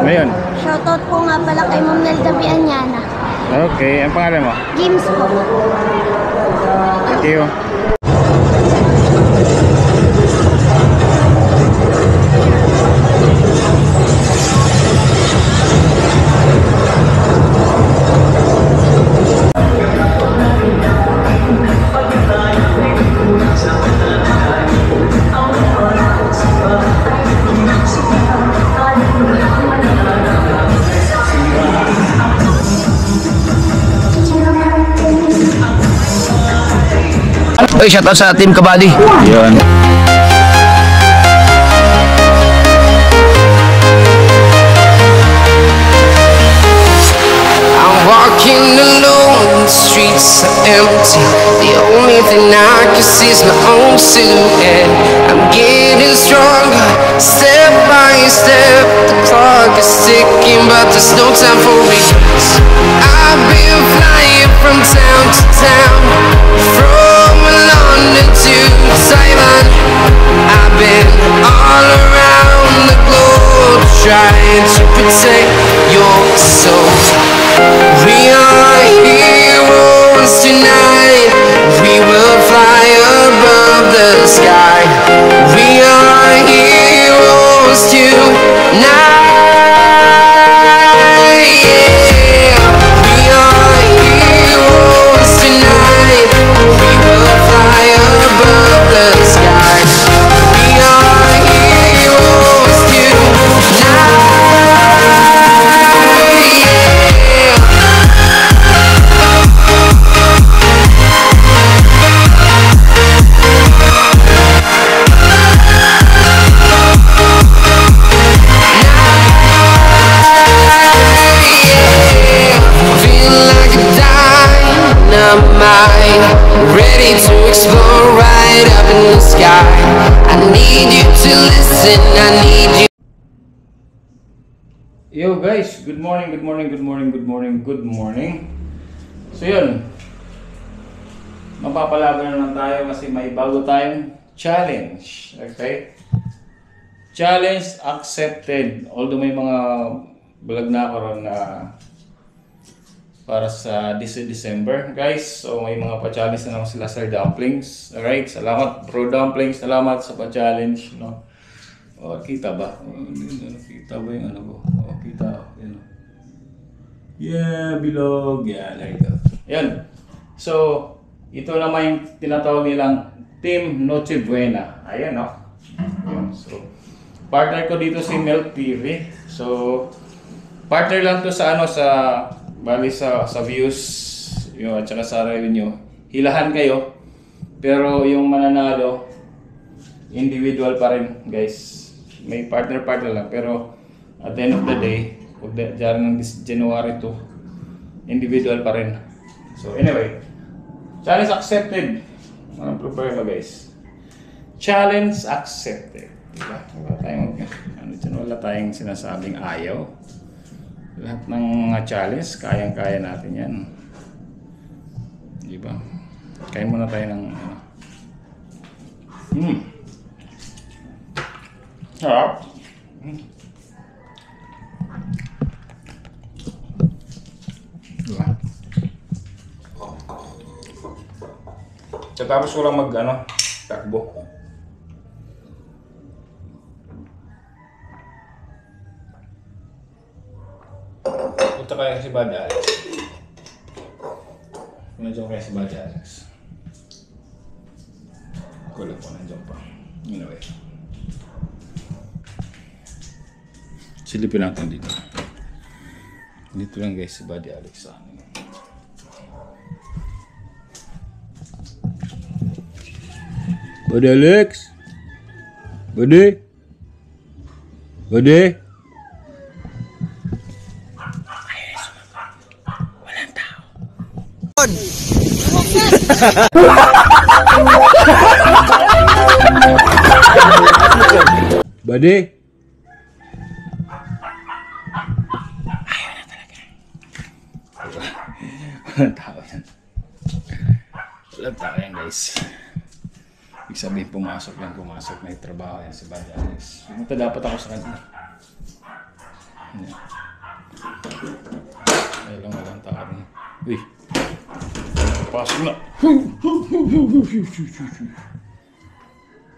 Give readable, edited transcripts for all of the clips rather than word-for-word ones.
Ngayon? Shoutout po nga pala kay Ma'am Nelda Bianyana. Okay, ang pangalan mo? James po. Thank you. Oy, shoutout sa Team Kabady. Yun. I'm walking alone, the streets are empty. The only thing I can see is my own silhouette. I'm getting stronger, step by step. The clock is ticking, but there's no time for me. I've been flying from town to town, from London to Taiwan. I've been all around the globe trying to protect your soul. We are heroes tonight. We will fly above the sky. We are heroes tonight. Yeah. We are heroes tonight. We will fly above the sky. We are heroes tonight. Ready to explore right up in the sky. I need you to listen, I need you. Yo guys, good morning. So yun, mapapalaban na lang tayo kasi may bago tayong challenge. Okay? Challenge accepted. Although may mga vlog na ako ron na para sa December, guys. So may mga pa-challenge na naman sila Sir Dumplings. Alright, salamat Bro Dumplings, salamat sa pa-challenge, no? Oh, kita ba? Kita ba yung ano ko? Oh, kita. Yan. Yeah, bilog. Yeah, there you go. Yan. So, ito naman yung tinatawag nilang Team Noche Buena. Ayan, no? Yan. So, partner ko dito si Milk TV. So, partner lang to sa ano, sa bali sa views yun, at saka sa revenue. Hilahan kayo, pero yung mananalo individual pa rin, guys. May partner lang, pero at the end of the day, dyan ng January 2, individual pa rin. So anyway, challenge accepted. Anong prepare mo, guys? Challenge accepted, diba? Wala tayong sinasabing ayaw. Lahat ng challenge, kayang-kaya natin yan. Diba? Kain muna tayo ng sarap. Diba? Tapos ko lang takbo. Punta kaya si Bad Alex. Nandiyan kaya si Bad Alex. Kulang po, nandiyan pa. Anyway. Silipin natin dito. Dito lang guys si Bad Alex sa amin. Bad Alex? Bade? Bade? Bade? Ayaw na talaga. Walang tao yan. Walang tao yan, guys. Ibig sabihin pumasok. May trabaho yan si Bad Alex. Pumunta dapat ako sa kanya. Yan. Ay lang walang tao. Uy! Pasok na!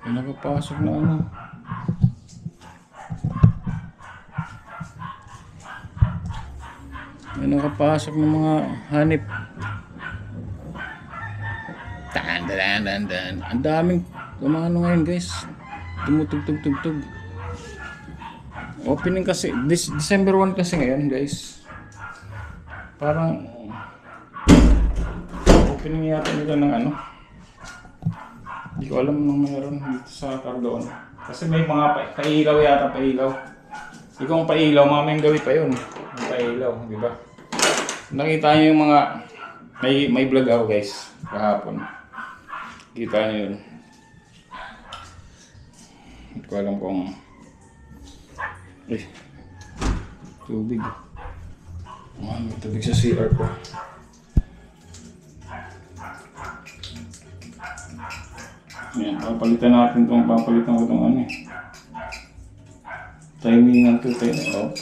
Ay nakapasok na ano. May nakapasok ng mga hanip. Dan. Ang daming ano ngayon guys. Tumutug-tug-tug-tug. Opening kasi, December 1 kasi ngayon guys. Parang opening yata nila ng ano. Hindi ko alam nung mayroon dito sa Cardona. Kasi may mga pailaw yata, pailaw. Hindi ko ang pailaw, mamayang gawi pa yun. Ang pailaw, di ba? Nakita niyo yung mga, may vlog ako guys, kahapon. Kita niyo yun. Hindi ko alam kung, tubig. May tubig sa CR ko. Yan, papalitan ko itong ano eh. Timingan to tayo. Oh.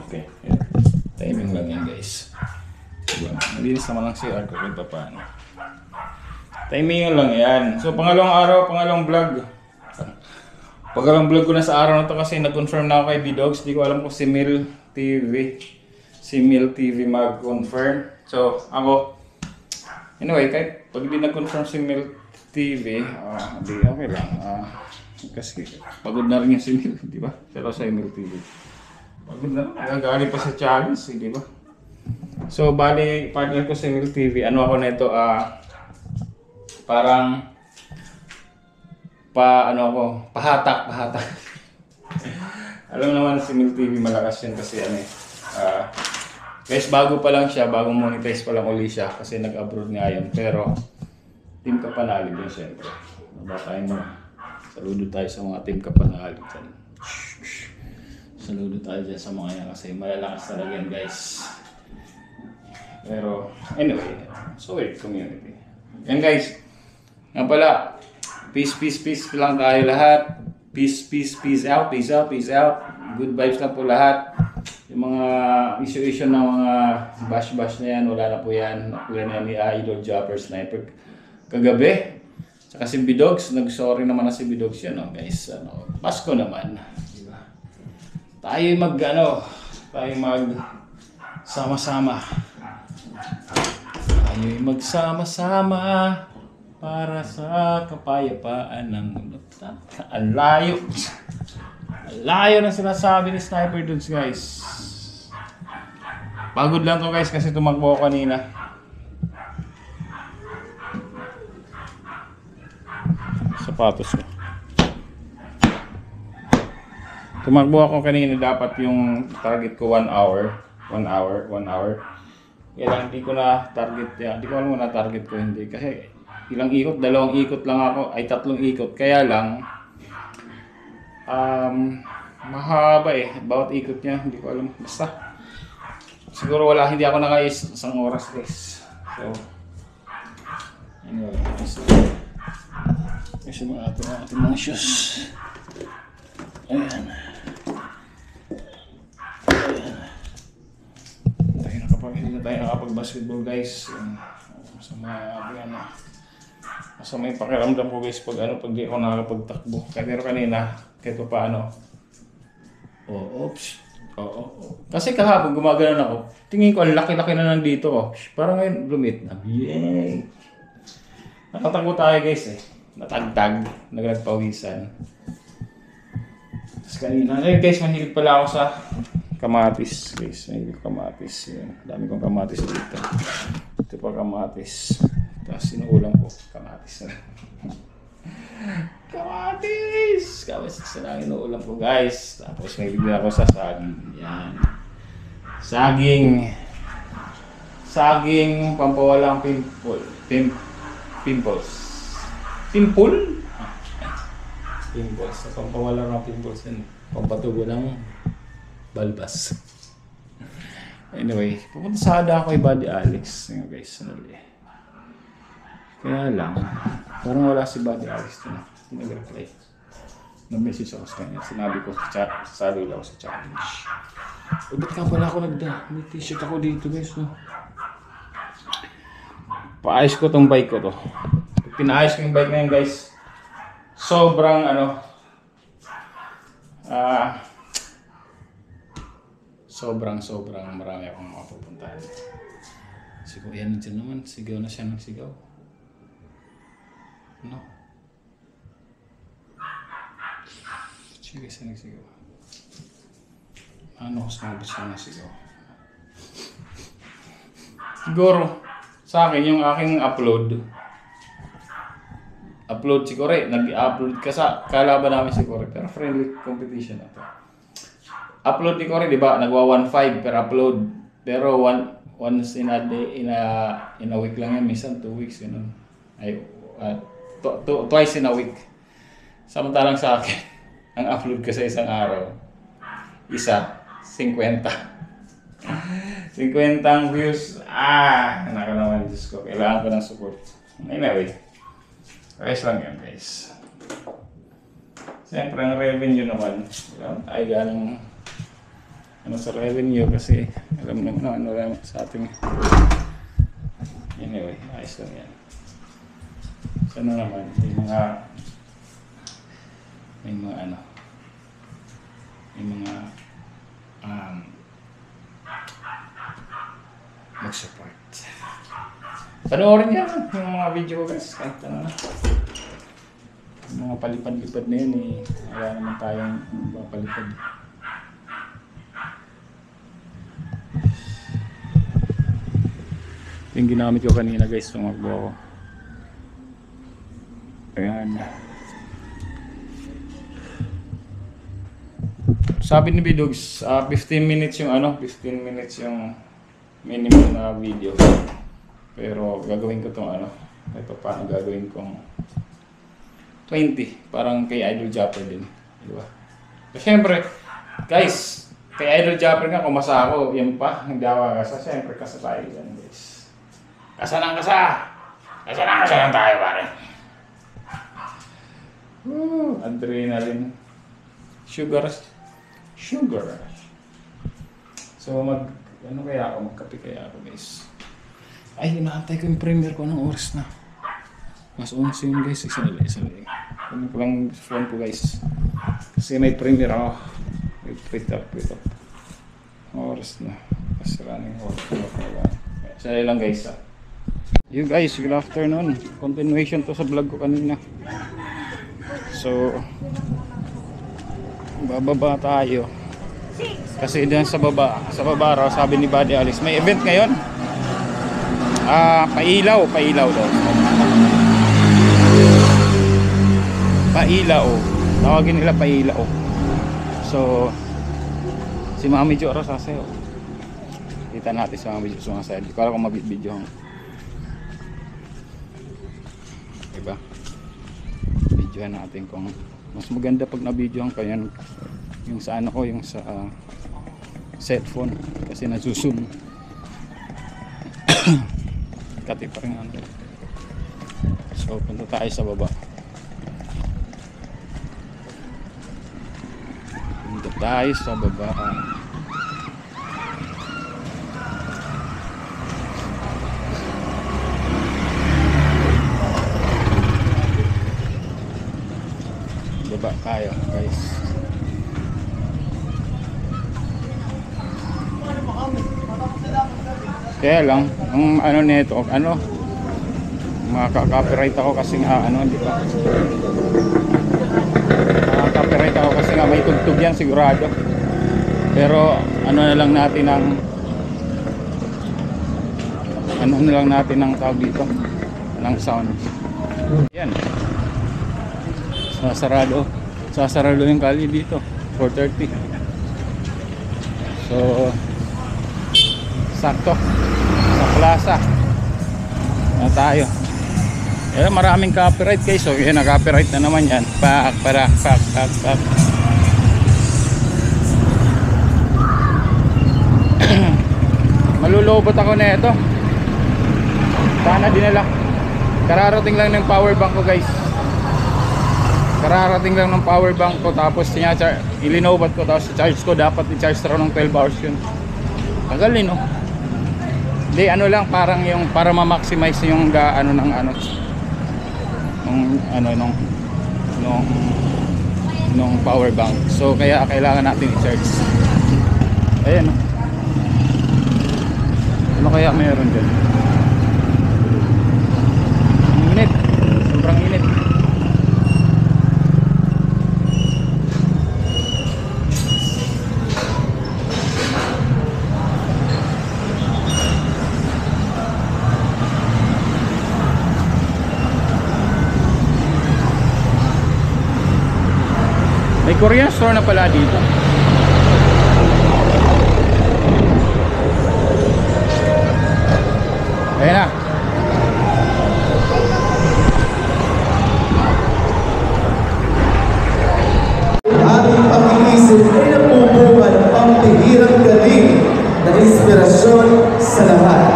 Okay, yan. Timing lang yan guys. Diba? Malinis naman ang CR ko kahit pa paano. Timingan lang yan. So pangalawang araw, pangalawang vlog. Pangalawang vlog ko na sa araw na to kasi nag-confirm na ako kay B-Dogs. Di ko alam kung si Mil TV mag-confirm. So ako, anyway, kahit pag hindi nag-confirm si Mil TV, di okay lang. Kasi pagod na rin yung si Mil, di ba? Pero sa Mil TV. Pagod na rin, nagagaling pa sa challenge, di ba? So, bali, partner ko si Mil TV, ano ako na ito, parang, pahatak. Alam naman si Mil TV, malakas yun kasi ano guys, bago pa lang siya, bagong monetize pa lang uli siya kasi nag-abroad nga yun. Pero, Team Kapanali din siyempre. Nabatayin mo. Saludo tayo sa mga Team Kapanali. Saludo tayo dyan sa mga yan kasi malalakas talaga yan guys. Pero, anyway, so wait, community. Yan guys, nga pala, peace lang tayo lahat. Peace out. Good vibes lang po lahat. Yung mga issue ng mga bash na yan, wala na po yan. Nakuha na ni Idol Joppers Sniper kagabi. Saka si B-Dogs, nag-sorry naman na si B-Dogs yan, no, guys. Pasko naman. Diba? Tayo sama-sama. Tayo magsama-sama para sa kapayapaan ng mundo. Ang layo na sinasabi ni Sniper Dudes, guys. Pagod lang to guys kasi tumakbo ako kanina. Sapatos ko. Tumakbo ako kanina, dapat yung target ko 1 hour. Kaya lang hindi ko na target yan. Hindi ko alam kung na target ko hindi. Kasi ilang ikot, 2 ikot lang ako. Ay 3 ikot. Kaya lang mahaba eh. Bawat ikot niya, hindi ko alam. Basta siguro hindi ako nakais isang oras guys. So anyway, kasi mga ating mga shoes. Ayan. Hindi na tayo nakapag-basketball guys. Masama yung pakiramdam ko guys pag di ako nakakapagtakbo. Pero kanina, kahit pa paano. Kasi kahapon gumagano ako. Tingin ko ang laki-laki na nandito ko. Parang ngayon lumit na. Yay! Nakatakbo tayo guys eh. Natagtag. Nagpawisan. Tapos kanina. Ngayon guys, mahilig pala ako sa kamatis guys. Mahilig kamatis. Yan. Dami kong kamatis dito. Ito pa kamatis. Tapos sinuulam ko. Kamatis na. Kamatis na lang inuulam ko guys. Tapos may bigla ako sa saging. Yan. Saging pampawalang pimples. Pimples? Sa pampawalang ng pimples yan. Pampatubo ng balbas. Anyway, pupunta sa ada ako kay Buddy Alex. Ngayon guys, sanali. Kaya lang, parang wala si Buddy Alex doon. Nag-reply. nag-message ako sa kanya. Sinabi ko sa chat, sasali ako sa challenge. Ba't ka pala ako may t-shirt ako dito guys, no? Paayos ko tong bike ko to. Pinaayos ko yung bike na yun guys. Sobrang sobrang marami akong mapupuntahan. Sigaw yan dyan naman. Sigaw na siya ng sigaw. No? Sige siya nagsigaw. Ano ko sinabi siya ng sigaw? Siguro, sa akin yung aking upload si Kore. Nag-upload ka sa kalaban namin si Kore. Pero friendly competition na to. Upload ni Kore, di ba? Nagwa 1.5 per upload. Pero once in a day, in a week lang yan. Minsan 2 weeks, yun. Ay, twice in a week. Samantalang sa akin, ang upload ko sa isang araw, 50. 50 views. Naka naman, Diyos ko. Kailangan ko ng support. Anyway, ayos lang yan guys. Siyempre, ang revenue naman, ay ganang sa revenue kasi alam naman ano sa ating. Anyway, ayos lang yan. Sana naman, may mga mag-support. Panoorin niya yung mga video ko guys, kahit ano na. Yung mga palipad-lipad na yun wala naman tayong papalipad. Yung ginamit ko kanina guys, sumakbo ako. Ayan. Sabi ni Bidogs, 15 minutes yung 15 minutes yung minimum na video. Pero gagawin ko tong ito paano gagawin kong 20, parang kay Idol Japper din, di ba? So, syempre, guys, kay Idol Japper nga kumasa ako, yan pa, nagdawa kasa, syempre kasa tayo yan guys. Kasa ng kasa! Kasa ng kasa lang tayo pare. Adrenaline. Sugar. So magkape kaya ako guys. Ay, inaantay ko yung premiere ko ng oras na. Mas 11 yun guys, isa lang. Ano ko lang phone ko guys. Kasi may premiere ako. Wait up. Oras na. Kasi running oras na. Isa lang guys You guys, good afternoon. Continuation to sa vlog ko kanina. So, bababa tayo. Kasi diyan sa baba raw, sabi ni Buddy Alice, may event ngayon. Pailaw daw. Pailaw. Tawagin nila Pailaw. So, si Mami Jo sasayaw. Kita natin si Mami Jo sumasayaw. Hindi ko alam kung mabit-video. Diba? Videohan natin kung mas maganda pag na-videohan ko yan. Yung sa yung sa cellphone kasi nasuzoom. Kati pa rin So punta tayo sa baba. Baba tayo guys. Kaya lang, ang nito, makaka-copyright ako kasi nga, di ba? Makaka-copyright ako kasi nga may tugtog yan sigurado. Pero, na lang natin ang tawag dito, ng sound. Yan. Sasarado yung kali dito, 4:30. So, sakto sa plaza na tayo. Maraming copyright guys. So yun, na-copyright na naman yan. Pak. Malulobot ako na ito. Sana dinala. Kararating lang ng power bank ko guys. kararating lang ng power bank ko, tapos ilinobat ko, tapos charge ko, dapat i-charge raw ng 12 hours yun. Tagal no? Hindi, ano lang, parang yung para ma-maximize yung ano ng ano nung power bank. So kaya kailangan natin i-charge. Ayan no? Ano kaya meron dyan? Init, sobrang init. May Korean store na pala dito. Ayan na. Ating pag-iisip ay napupunga ng pambihirang galing na inspirasyon sa lahat.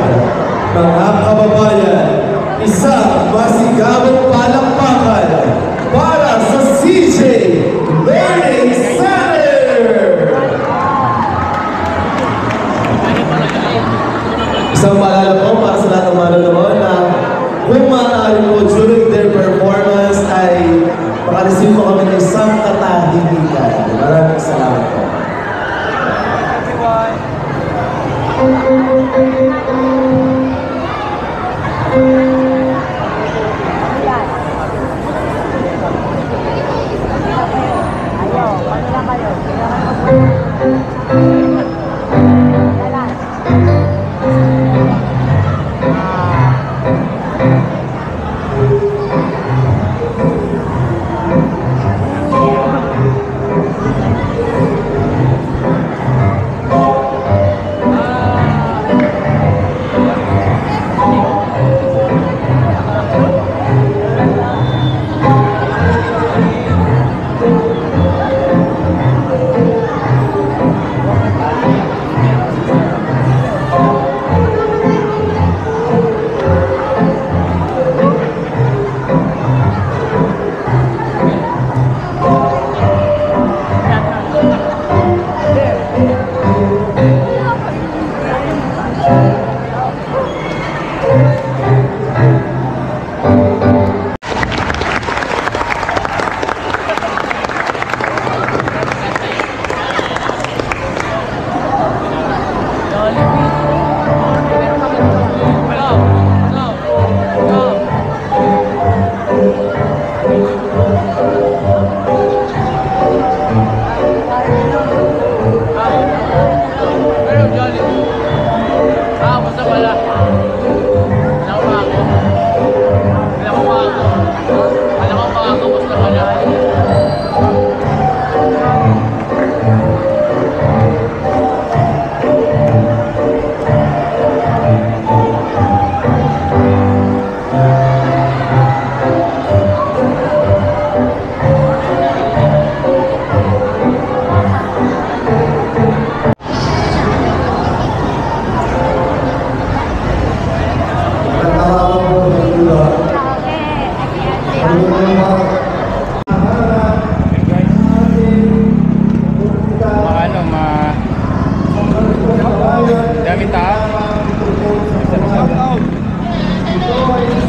Mga kababayan, isang masigabong palakpakan para sa CJ Learning Center! Isang paalala po para sa lahat ng manonood na kung maaari po during their performance ay makareceive po kami ng isang katahimikan. Maraming salamat po.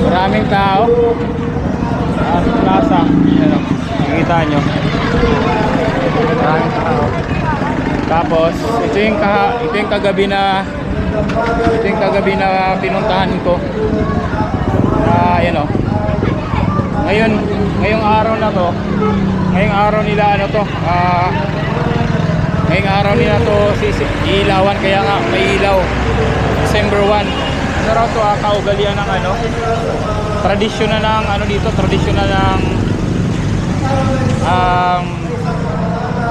Maraming tao. Plaza. Ano, nakikita nyo. Maraming tao. Tapos, ito yung kagabi na pinuntahan ko. Yan o. Ngayong araw na to, ngayong araw nila ano to, ngayong araw nila to ilawan, kaya nga may ilaw. December 1. Ano raw to, kaugalian ng ano, tradisyonal ng ano dito, tradisyonal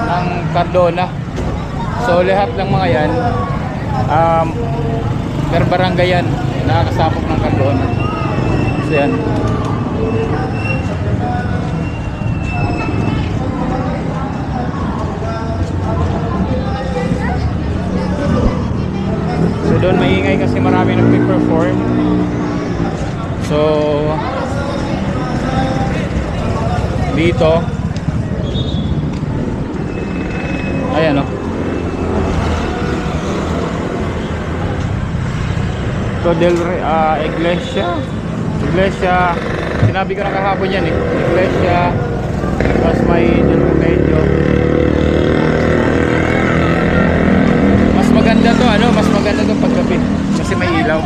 ng Cardona. So lahat ng mga yan per barangay yan, nakakasapok ng Cardona. So yan. So doon maingay kasi marami nagpe-perform. So dito. Ayan o. Ito Iglesia. Sinabi ko na kahapon yan eh. Iglesia. Tapos may Del Remedio. Mas maganda to ano, mas maganda to paggabi kasi may ilaw.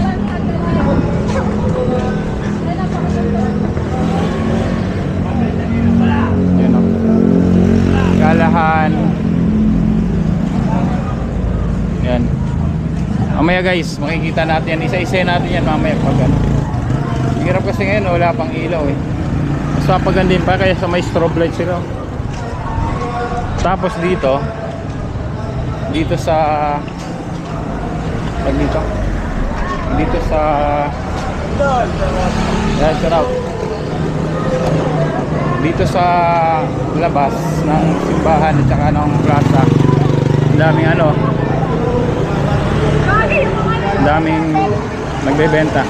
Yan o. Kalahan. Yan. Mamaya guys, makikita natin yan. Isa-isa natin yan mamaya pag ano. Hirap kasi ngayon, wala pang ilaw eh. Mas papagandin pa kaya sa may strobe light sila. Tapos dito sa dito sa dito sa labas ng simbahan at saka ng plaza, ang daming ano, daming nagbebenta.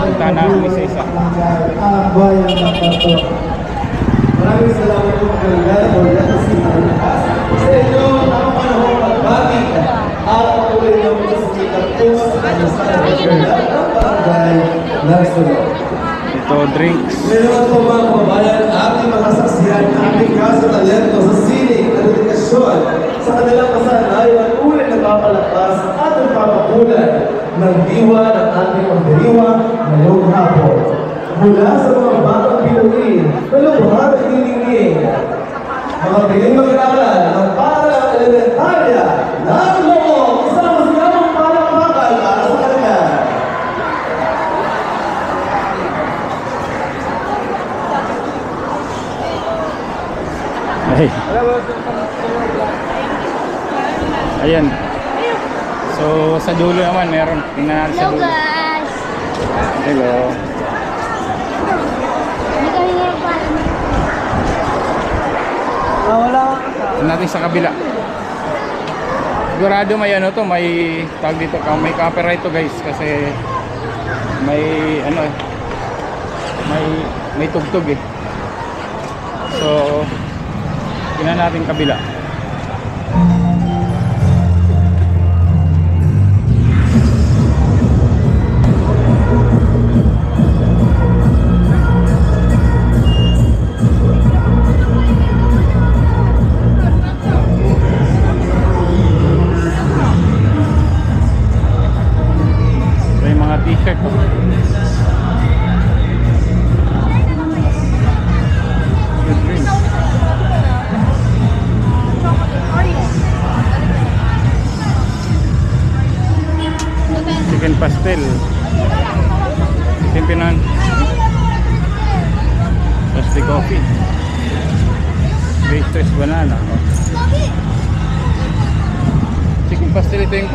Punta na isa-isa. Bayan ng Pato. Maraming salamat po sa inyo ang panahon pagbati at patuloy niyo po sa sikat po sa kanyang ng barangay Lansunod. Ito, drinks. Ngayon po mga kababayan, ating mga saksihan, ating kaso talento sa sining at edukasyon sa kanilang kasanayan ulit nagpapalakas sa ating papakulan ng diwa ng ating magdiriwa ngayong hapon. Mula sa mga batang pinuin na lubhang nagniningning, mga piling mag-aaral ng parang elementarya ng loob, isang masigabang palakpakan para sa kanila. Ay. Ayan. So sa dulo naman meron. Tingnan natin sa Hello dulo. guys! Hello. Hindi kami ngayon pa. Tingnan natin sa kabila. Sigurado may ano to, may tag dito, may copyright to guys kasi may ano eh. May tugtog eh. So tingnan natin kabila. May mga t-shirt po. Good drinks. Chicken pastel. Timpinan. Plastic coffee. Based banana. Chicken pastel ito yung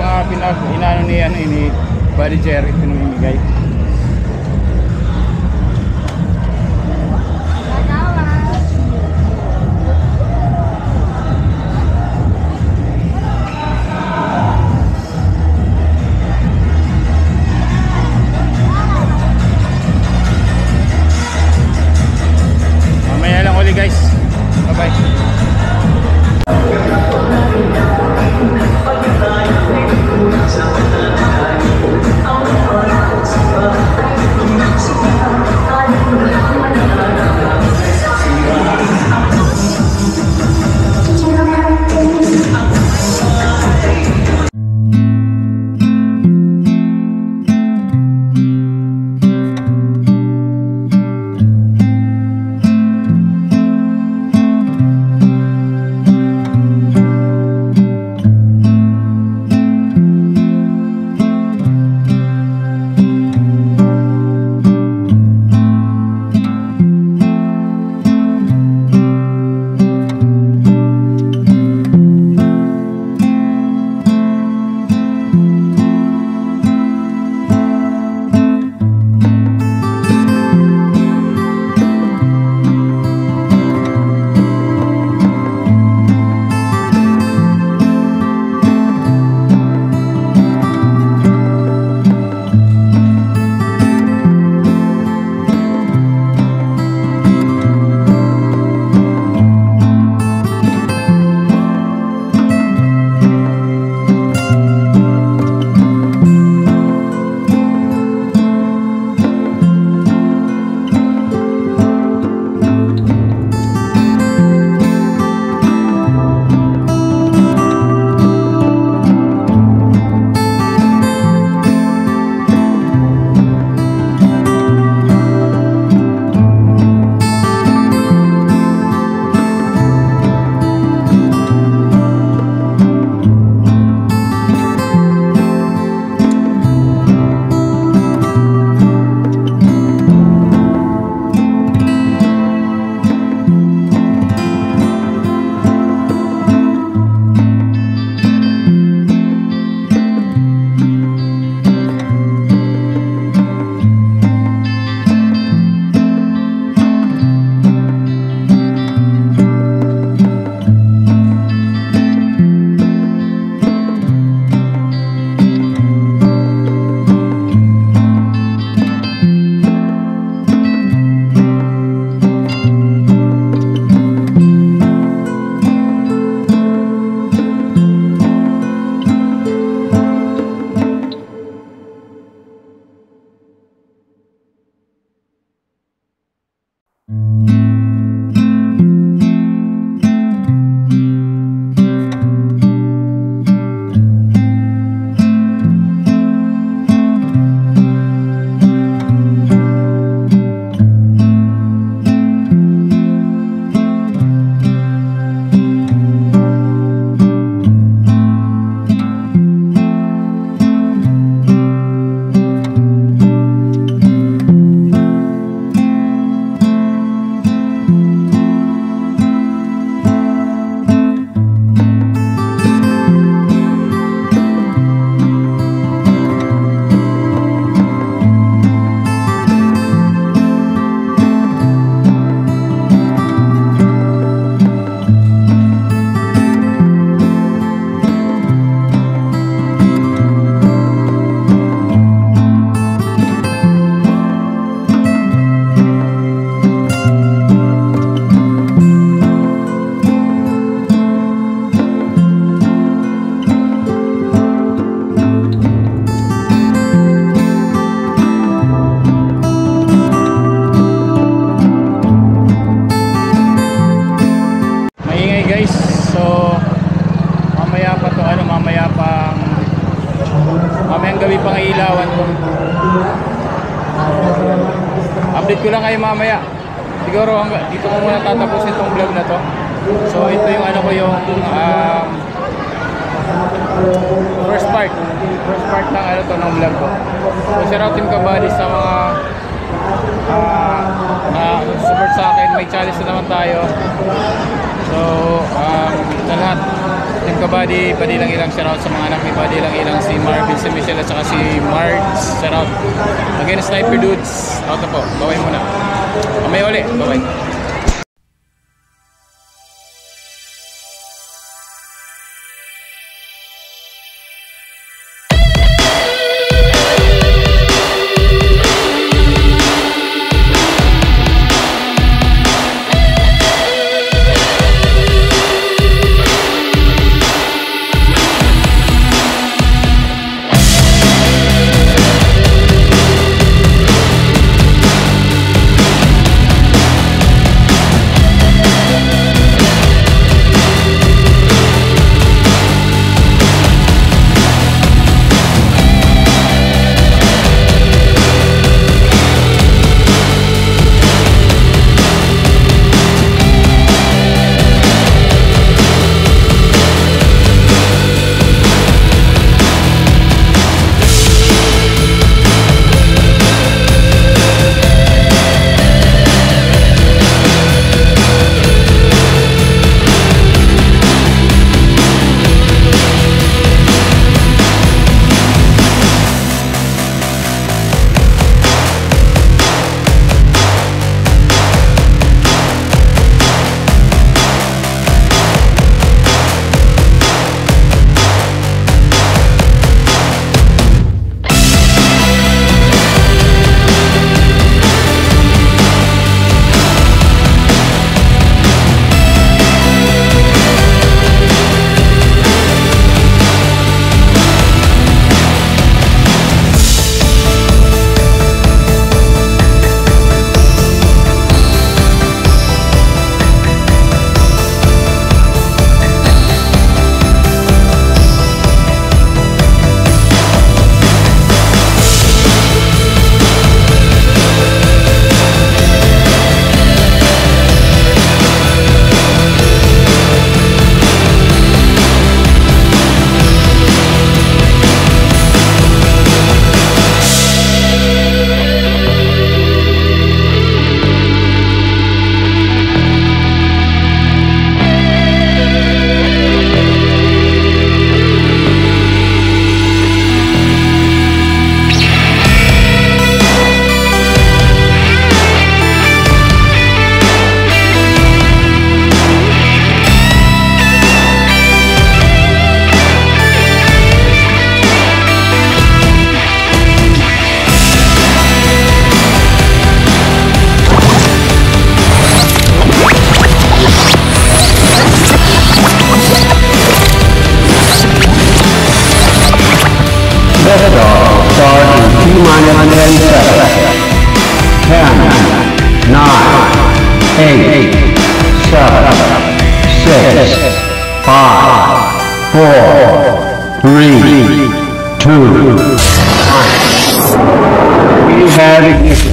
inano ni ano ini Buddy Jerry pinamimigay. Mamaya lang uli guys. Bye bye. Ang ko lang kayo mamaya. Siguro dito ko muna tatapusin itong vlog na to. So ito yung ano ko yung first part ng ano to ng vlog ko. So shout out Team Kabady sa mga support sa akin. May challenge na naman tayo. So sa lahat Team Kabady, Badilang Ilang, shout out sa mga anak ni Badilang Ilang, si Marvin, si Michelle at saka si Marge, shout out. Again, Sniper Dudes, out na po. Baway muna. Mamaya ulit. Bye-bye. We have ignition.